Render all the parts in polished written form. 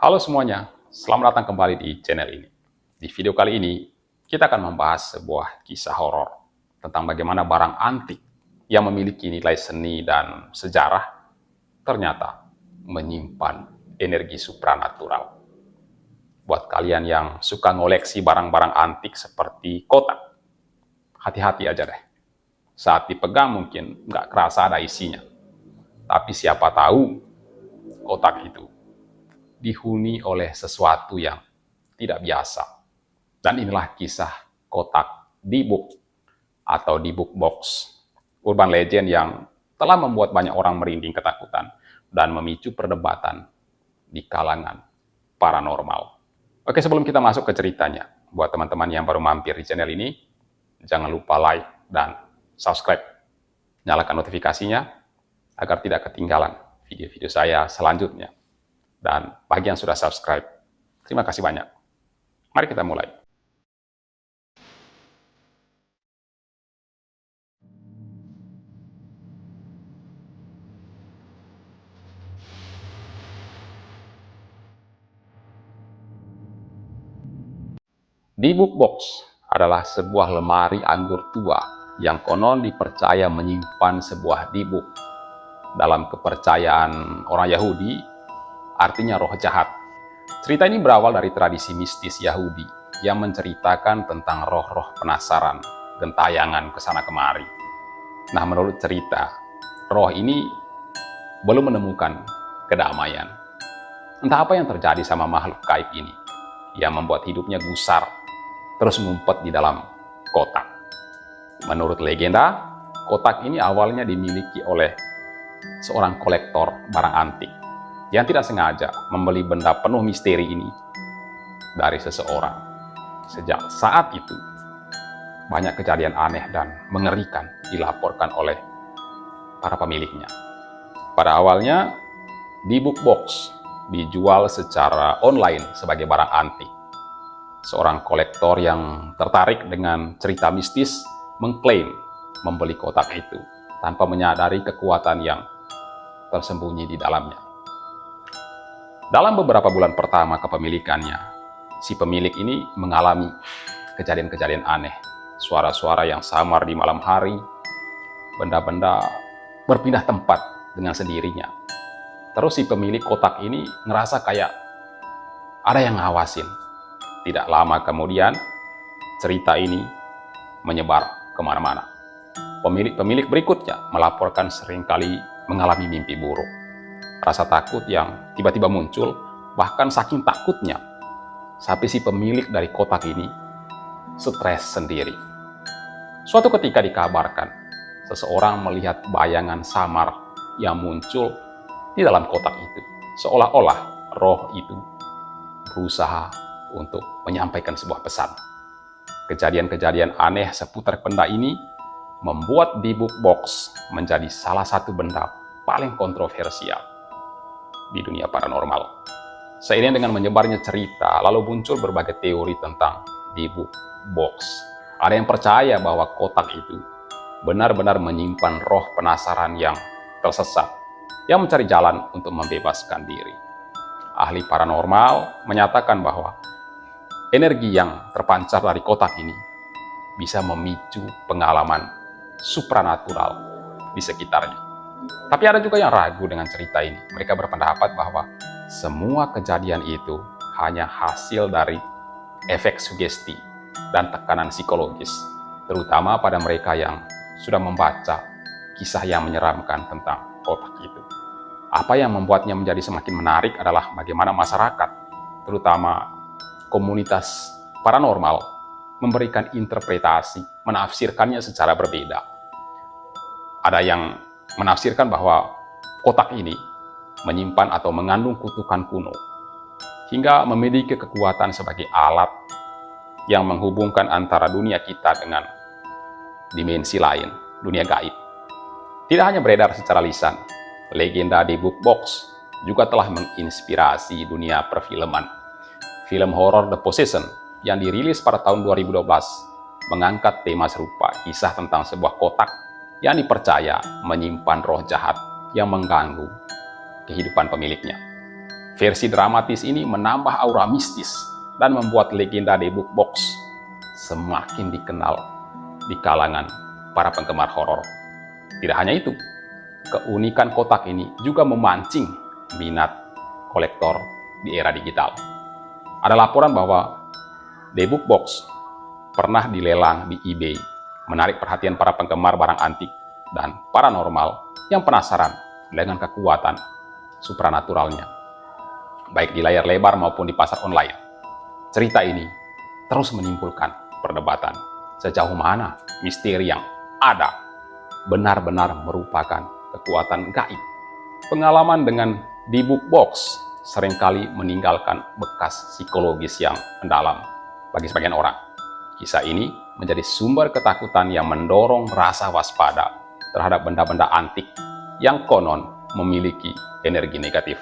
Halo semuanya, selamat datang kembali di channel ini. Di video kali ini, kita akan membahas sebuah kisah horor tentang bagaimana barang antik yang memiliki nilai seni dan sejarah ternyata menyimpan energi supranatural. Buat kalian yang suka ngoleksi barang-barang antik seperti kotak, hati-hati aja deh. Saat dipegang mungkin nggak kerasa ada isinya. Tapi siapa tahu kotak itu dihuni oleh sesuatu yang tidak biasa. Dan inilah kisah kotak D-Book atau D-Book Box, urban legend yang telah membuat banyak orang merinding ketakutan dan memicu perdebatan di kalangan paranormal. Oke, sebelum kita masuk ke ceritanya, buat teman-teman yang baru mampir di channel ini, jangan lupa like dan subscribe. Nyalakan notifikasinya agar tidak ketinggalan video-video saya selanjutnya. Dan bagi yang sudah subscribe, terima kasih banyak. Mari kita mulai. D-Book Box adalah sebuah lemari anggur tua yang konon dipercaya menyimpan sebuah D-Book. Dalam kepercayaan orang Yahudi, artinya roh jahat. Cerita ini berawal dari tradisi mistis Yahudi yang menceritakan tentang roh-roh penasaran, gentayangan kesana kemari. Nah, menurut cerita, roh ini belum menemukan kedamaian. Entah apa yang terjadi sama makhluk gaib ini yang membuat hidupnya gusar, terus ngumpet di dalam kotak. Menurut legenda, kotak ini awalnya dimiliki oleh seorang kolektor barang antik yang tidak sengaja membeli benda penuh misteri ini dari seseorang. Sejak saat itu, banyak kejadian aneh dan mengerikan dilaporkan oleh para pemiliknya. Pada awalnya, D-Book Box dijual secara online sebagai barang antik. Seorang kolektor yang tertarik dengan cerita mistis mengklaim membeli kotak itu tanpa menyadari kekuatan yang tersembunyi di dalamnya. Dalam beberapa bulan pertama kepemilikannya, si pemilik ini mengalami kejadian-kejadian aneh. Suara-suara yang samar di malam hari, benda-benda berpindah tempat dengan sendirinya. Terus si pemilik kotak ini ngerasa kayak ada yang ngawasin. Tidak lama kemudian, cerita ini menyebar kemana-mana. Pemilik berikutnya melaporkan seringkali mengalami mimpi buruk. Rasa takut yang tiba-tiba muncul, bahkan saking takutnya, sampai si pemilik dari kotak ini stres sendiri. Suatu ketika dikabarkan, seseorang melihat bayangan samar yang muncul di dalam kotak itu. Seolah-olah roh itu berusaha untuk menyampaikan sebuah pesan. Kejadian-kejadian aneh seputar benda ini membuat D-Book Box menjadi salah satu benda paling kontroversial di dunia paranormal. Seiring dengan menyebarnya cerita, lalu muncul berbagai teori tentang D-Book Box. Ada yang percaya bahwa kotak itu benar-benar menyimpan roh penasaran yang tersesat, yang mencari jalan untuk membebaskan diri. Ahli paranormal menyatakan bahwa energi yang terpancar dari kotak ini bisa memicu pengalaman supranatural di sekitarnya. Tapi ada juga yang ragu dengan cerita ini. Mereka berpendapat bahwa semua kejadian itu hanya hasil dari efek sugesti dan tekanan psikologis, terutama pada mereka yang sudah membaca kisah yang menyeramkan tentang kotak itu. Apa yang membuatnya menjadi semakin menarik adalah bagaimana masyarakat, terutama komunitas paranormal, memberikan interpretasi, menafsirkannya secara berbeda. Ada yang menafsirkan bahwa kotak ini menyimpan atau mengandung kutukan kuno, hingga memiliki kekuatan sebagai alat yang menghubungkan antara dunia kita dengan dimensi lain, dunia gaib. Tidak hanya beredar secara lisan, legenda D-Book Box juga telah menginspirasi dunia perfilman. Film horor The Possession yang dirilis pada tahun 2012 mengangkat tema serupa, kisah tentang sebuah kotak yang dipercaya menyimpan roh jahat yang mengganggu kehidupan pemiliknya. Versi dramatis ini menambah aura mistis dan membuat legenda The Book Box semakin dikenal di kalangan para penggemar horor. Tidak hanya itu, keunikan kotak ini juga memancing minat kolektor di era digital. Ada laporan bahwa The Book Box pernah dilelang di eBay, menarik perhatian para penggemar barang antik dan paranormal yang penasaran dengan kekuatan supranaturalnya, baik di layar lebar maupun di pasar online. Cerita ini terus menimbulkan perdebatan sejauh mana misteri yang ada benar-benar merupakan kekuatan gaib. Pengalaman dengan The Book Box seringkali meninggalkan bekas psikologis yang mendalam bagi sebagian orang. Kisah ini menjadi sumber ketakutan yang mendorong rasa waspada terhadap benda-benda antik yang konon memiliki energi negatif.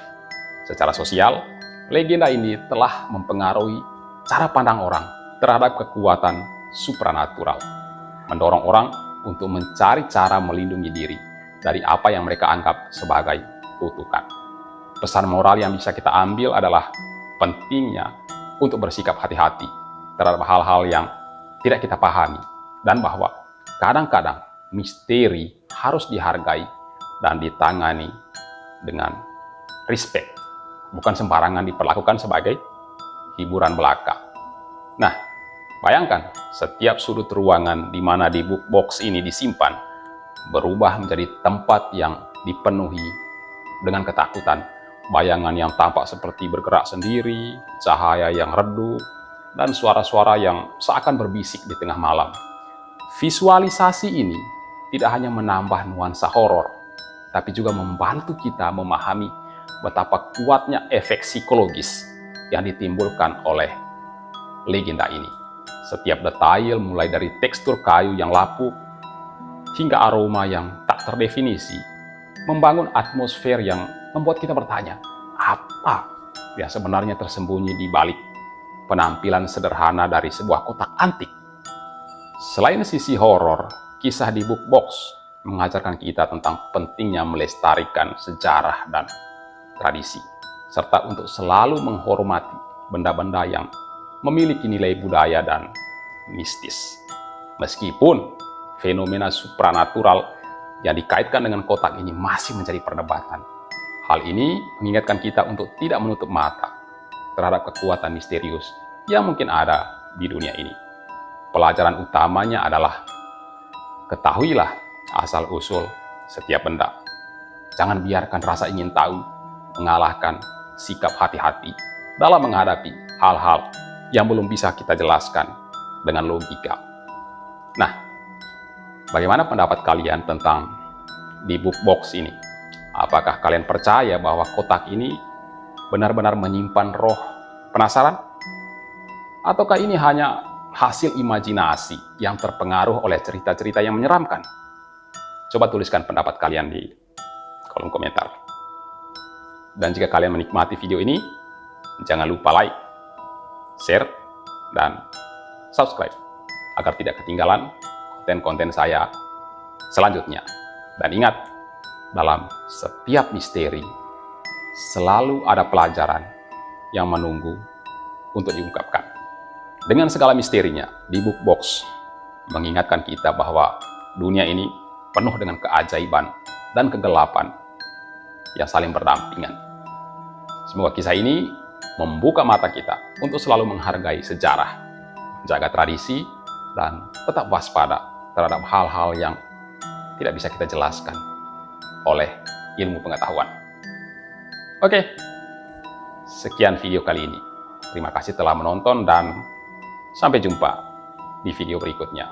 Secara sosial, legenda ini telah mempengaruhi cara pandang orang terhadap kekuatan supranatural, mendorong orang untuk mencari cara melindungi diri dari apa yang mereka anggap sebagai kutukan. Pesan moral yang bisa kita ambil adalah pentingnya untuk bersikap hati-hati terhadap hal-hal yang tidak kita pahami, dan bahwa kadang-kadang misteri harus dihargai dan ditangani dengan respect, bukan sembarangan diperlakukan sebagai hiburan belaka. Nah, bayangkan setiap sudut ruangan di mana The Book Box ini disimpan berubah menjadi tempat yang dipenuhi dengan ketakutan, bayangan yang tampak seperti bergerak sendiri, cahaya yang redup, dan suara-suara yang seakan berbisik di tengah malam. Visualisasi ini tidak hanya menambah nuansa horor, tapi juga membantu kita memahami betapa kuatnya efek psikologis yang ditimbulkan oleh legenda ini. Setiap detail, mulai dari tekstur kayu yang lapuk hingga aroma yang tak terdefinisi, membangun atmosfer yang membuat kita bertanya, apa yang sebenarnya tersembunyi di balik penampilan sederhana dari sebuah kotak antik. Selain sisi horor, kisah The Book Box mengajarkan kita tentang pentingnya melestarikan sejarah dan tradisi, serta untuk selalu menghormati benda-benda yang memiliki nilai budaya dan mistis. Meskipun fenomena supranatural yang dikaitkan dengan kotak ini masih menjadi perdebatan, hal ini mengingatkan kita untuk tidak menutup mata terhadap kekuatan misterius yang mungkin ada di dunia ini. Pelajaran utamanya adalah ketahuilah asal-usul setiap benda. Jangan biarkan rasa ingin tahu mengalahkan sikap hati-hati dalam menghadapi hal-hal yang belum bisa kita jelaskan dengan logika. Nah, bagaimana pendapat kalian tentang The Book Box ini? Apakah kalian percaya bahwa kotak ini benar-benar menyimpan roh penasaran? Ataukah ini hanya hasil imajinasi yang terpengaruh oleh cerita-cerita yang menyeramkan? Coba tuliskan pendapat kalian di kolom komentar. Dan jika kalian menikmati video ini, jangan lupa like, share, dan subscribe agar tidak ketinggalan konten-konten saya selanjutnya. Dan ingat, dalam setiap misteri selalu ada pelajaran yang menunggu untuk diungkapkan. Dengan segala misterinya, The Book Box mengingatkan kita bahwa dunia ini penuh dengan keajaiban dan kegelapan yang saling berdampingan. Semoga kisah ini membuka mata kita untuk selalu menghargai sejarah, menjaga tradisi, dan tetap waspada terhadap hal-hal yang tidak bisa kita jelaskan oleh ilmu pengetahuan. Oke, sekian video kali ini. Terima kasih telah menonton dan sampai jumpa di video berikutnya.